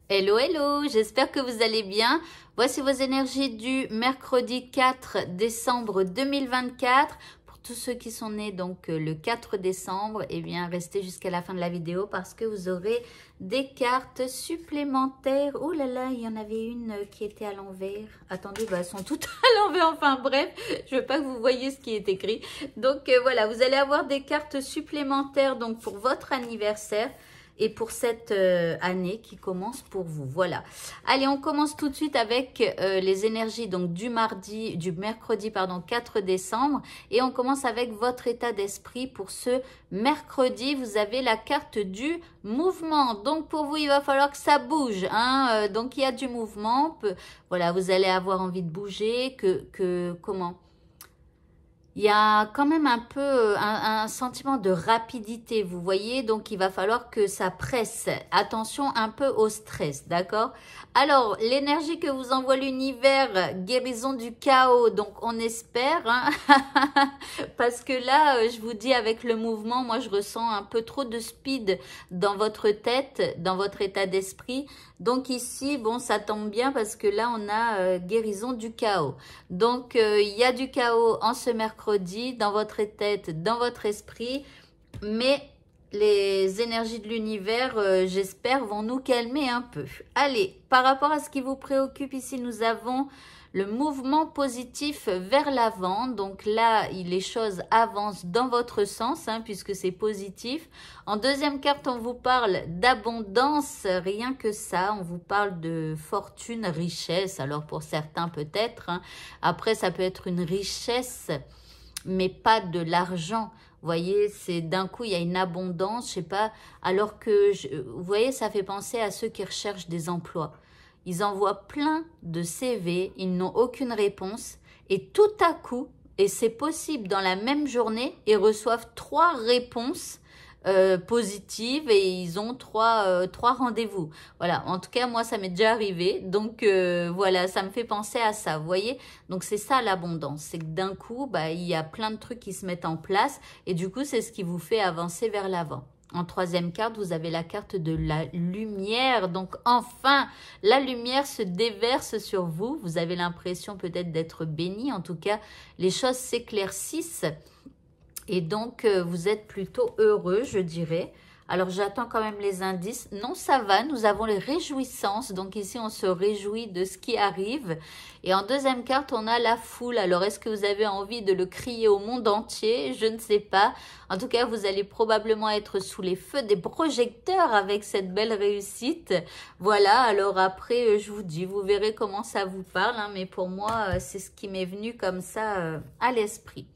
Hello, hello, j'espère que vous allez bien. Voici vos énergies du mercredi 4 décembre 2024. Pour tous ceux qui sont nés donc le 4 décembre, eh bien restez jusqu'à la fin de la vidéo parce que vous aurez des cartes supplémentaires. Oh là là, il y en avait une qui était à l'envers. Attendez, bah, elles sont toutes à l'envers. Enfin bref, je veux pas que vous voyez ce qui est écrit. Donc voilà, vous allez avoir des cartes supplémentaires donc pour votre anniversaire. Et pour cette année qui commence pour vous. Voilà. Allez, on commence tout de suite avec les énergies donc du mercredi 4 décembre. Et on commence avec votre état d'esprit pour ce mercredi. Vous avez la carte du mouvement. Donc pour vous, il va falloir que ça bouge. Hein. Donc il y a du mouvement. Voilà, vous allez avoir envie de bouger. Comment ? Il y a quand même un peu un sentiment de rapidité, vous voyez, donc il va falloir que ça presse. Attention un peu au stress, d'accord? Alors, l'énergie que vous envoie l'univers, guérison du chaos, donc on espère, hein parce que là, je vous dis avec le mouvement, moi je ressens un peu trop de speed dans votre tête, dans votre état d'esprit. Donc ici, bon, ça tombe bien parce que là, on a guérison du chaos. Donc, il y a du chaos en ce mercredi dans votre tête, dans votre esprit, mais les énergies de l'univers, j'espère, vont nous calmer un peu. Allez, par rapport à ce qui vous préoccupe ici, nous avons le mouvement positif vers l'avant. Donc là, les choses avancent dans votre sens, hein, puisque c'est positif. En deuxième carte, on vous parle d'abondance, rien que ça. On vous parle de fortune, richesse. Alors pour certains peut-être, hein. Après ça peut être une richesse, mais pas de l'argent. Vous voyez, c'est d'un coup, il y a une abondance, je sais pas. Alors que, vous voyez, ça fait penser à ceux qui recherchent des emplois. Ils envoient plein de CV, ils n'ont aucune réponse. Et tout à coup, et c'est possible dans la même journée, ils reçoivent 3 réponses positives et ils ont 3 rendez-vous. Voilà, en tout cas, moi, ça m'est déjà arrivé. Donc, voilà, ça me fait penser à ça, vous voyez. Donc, c'est ça l'abondance. C'est que d'un coup, bah, il y a plein de trucs qui se mettent en place. Et du coup, c'est ce qui vous fait avancer vers l'avant. En troisième carte, vous avez la carte de la lumière. Donc, enfin, la lumière se déverse sur vous. Vous avez l'impression peut-être d'être béni. En tout cas, les choses s'éclaircissent. Et donc, vous êtes plutôt heureux, je dirais. Alors, j'attends quand même les indices. Non, ça va, nous avons les réjouissances. Donc ici, on se réjouit de ce qui arrive. Et en deuxième carte, on a la foule. Alors, est-ce que vous avez envie de le crier au monde entier? Je ne sais pas. En tout cas, vous allez probablement être sous les feux des projecteurs avec cette belle réussite. Voilà, alors après, je vous dis, vous verrez comment ça vous parle. Hein, mais pour moi, c'est ce qui m'est venu comme ça à l'esprit.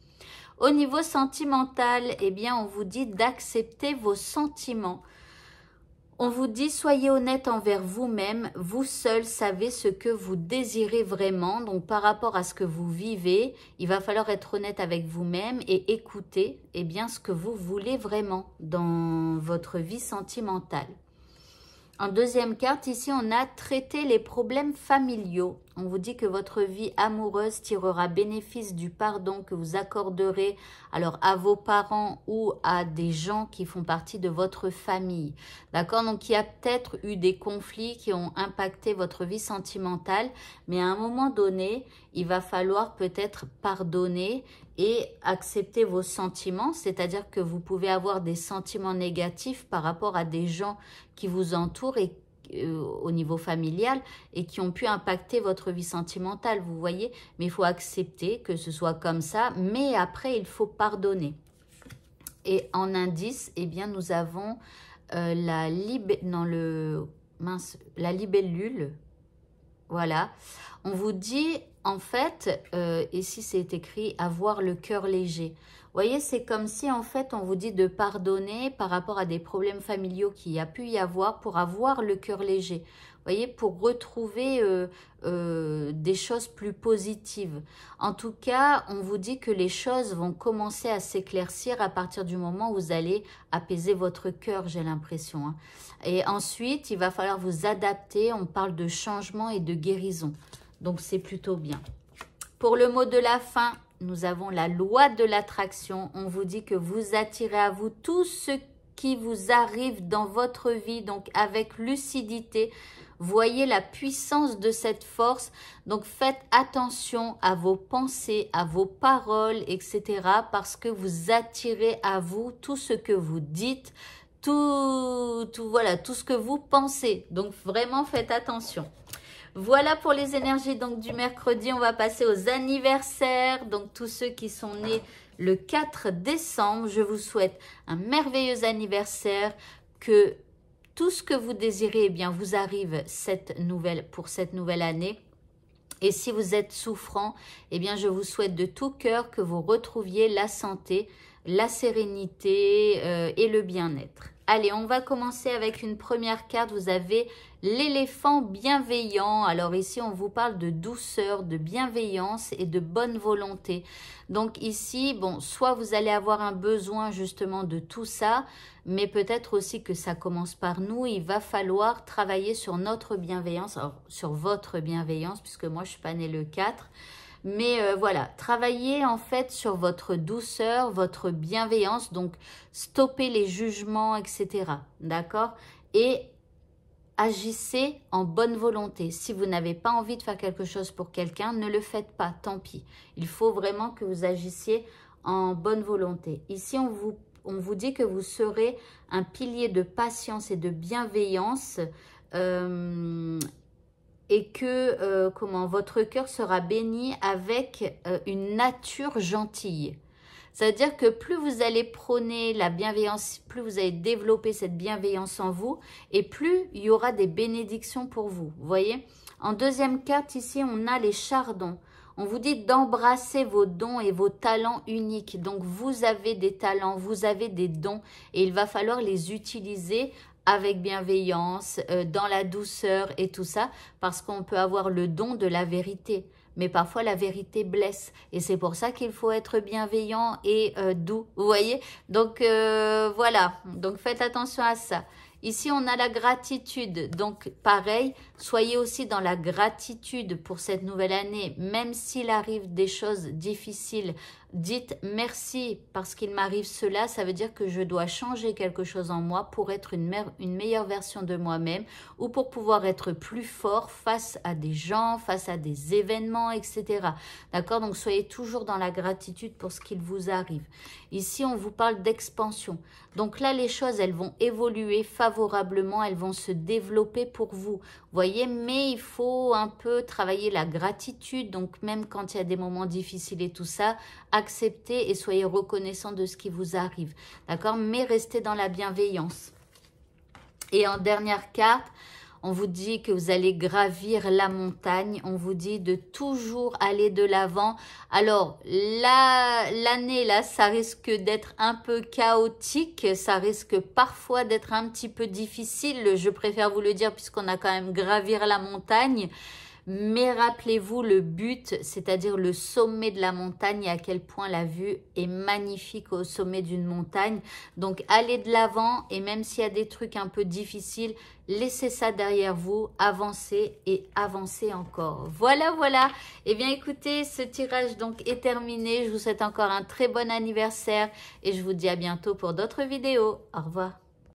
Au niveau sentimental, eh bien, on vous dit d'accepter vos sentiments. On vous dit, soyez honnête envers vous-même. Vous seul savez ce que vous désirez vraiment. Donc, par rapport à ce que vous vivez, il va falloir être honnête avec vous-même et écouter eh bien, ce que vous voulez vraiment dans votre vie sentimentale. En deuxième carte, ici, on a traité les problèmes familiaux. On vous dit que votre vie amoureuse tirera bénéfice du pardon que vous accorderez alors à vos parents ou à des gens qui font partie de votre famille. D'accord? Donc, il y a peut-être eu des conflits qui ont impacté votre vie sentimentale, mais à un moment donné, il va falloir peut-être pardonner et accepter vos sentiments, c'est-à-dire que vous pouvez avoir des sentiments négatifs par rapport à des gens qui vous entourent et au niveau familial et qui ont pu impacter votre vie sentimentale, vous voyez. Mais il faut accepter que ce soit comme ça, mais après, il faut pardonner. Et en indice, eh bien, nous avons la libellule. Voilà. On vous dit, en fait, ici c'est écrit « avoir le cœur léger ». Vous voyez, c'est comme si, en fait, on vous dit de pardonner par rapport à des problèmes familiaux qu'il y a pu y avoir pour avoir le cœur léger. Vous voyez, pour retrouver des choses plus positives. En tout cas, on vous dit que les choses vont commencer à s'éclaircir à partir du moment où vous allez apaiser votre cœur, j'ai l'impression. Hein. Et ensuite, il va falloir vous adapter. On parle de changement et de guérison. Donc, c'est plutôt bien. Pour le mot de la fin, nous avons la loi de l'attraction. On vous dit que vous attirez à vous tout ce qui vous arrive dans votre vie, donc avec lucidité. Voyez la puissance de cette force. Donc faites attention à vos pensées, à vos paroles, etc. parce que vous attirez à vous tout ce que vous dites, voilà, tout ce que vous pensez. Donc vraiment faites attention. Voilà pour les énergies donc du mercredi. On va passer aux anniversaires. Donc tous ceux qui sont nés le 4 décembre, je vous souhaite un merveilleux anniversaire, que tout ce que vous désirez, eh bien, vous arrive pour cette nouvelle année. Et si vous êtes souffrant, eh bien, je vous souhaite de tout cœur que vous retrouviez la santé, la sérénité et le bien-être. Allez, on va commencer avec une première carte. Vous avez l'éléphant bienveillant. Alors ici, on vous parle de douceur, de bienveillance et de bonne volonté. Donc ici, bon, soit vous allez avoir un besoin justement de tout ça, mais peut-être aussi que ça commence par nous. Il va falloir travailler sur notre bienveillance, alors, sur votre bienveillance, puisque moi, je suis pas née le 4. Mais voilà, travaillez en fait sur votre douceur, votre bienveillance, donc stoppez les jugements, etc. D'accord? Et agissez en bonne volonté. Si vous n'avez pas envie de faire quelque chose pour quelqu'un, ne le faites pas, tant pis. Il faut vraiment que vous agissiez en bonne volonté. Ici, on vous dit que vous serez un pilier de patience et de bienveillance, et que votre cœur sera béni avec une nature gentille. C'est-à-dire que plus vous allez prôner la bienveillance, plus vous allez développer cette bienveillance en vous, et plus il y aura des bénédictions pour vous. Vous voyez? En deuxième carte, ici, on a les chardons. On vous dit d'embrasser vos dons et vos talents uniques. Donc, vous avez des talents, vous avez des dons, et il va falloir les utiliser avec bienveillance, dans la douceur et tout ça, parce qu'on peut avoir le don de la vérité. Mais parfois, la vérité blesse. Et c'est pour ça qu'il faut être bienveillant et doux. Vous voyez? Donc, voilà. Donc, faites attention à ça. Ici, on a la gratitude. Donc, pareil, soyez aussi dans la gratitude pour cette nouvelle année. Même s'il arrive des choses difficiles, dites merci parce qu'il m'arrive cela. Ça veut dire que je dois changer quelque chose en moi pour être une meilleure version de moi-même, ou pour pouvoir être plus fort face à des gens, face à des événements, etc. D'accord? Donc, soyez toujours dans la gratitude pour ce qu'il vous arrive. Ici, on vous parle d'expansion. Donc là, les choses, elles vont évoluer favorablement, elles vont se développer pour vous. Voyez, mais il faut un peu travailler la gratitude. Donc, même quand il y a des moments difficiles et tout ça, acceptez et soyez reconnaissant de ce qui vous arrive. D'accord? Mais restez dans la bienveillance. Et en dernière carte, on vous dit que vous allez gravir la montagne. On vous dit de toujours aller de l'avant. Alors, l'année, là, ça risque d'être un peu chaotique. Ça risque parfois d'être un petit peu difficile. Je préfère vous le dire puisqu'on a quand même gravir la montagne. Mais rappelez-vous le but, c'est-à-dire le sommet de la montagne et à quel point la vue est magnifique au sommet d'une montagne. Donc, allez de l'avant et même s'il y a des trucs un peu difficiles, laissez ça derrière vous, avancez et avancez encore. Voilà, voilà. Eh bien, écoutez, ce tirage donc est terminé. Je vous souhaite encore un très bon anniversaire et je vous dis à bientôt pour d'autres vidéos. Au revoir.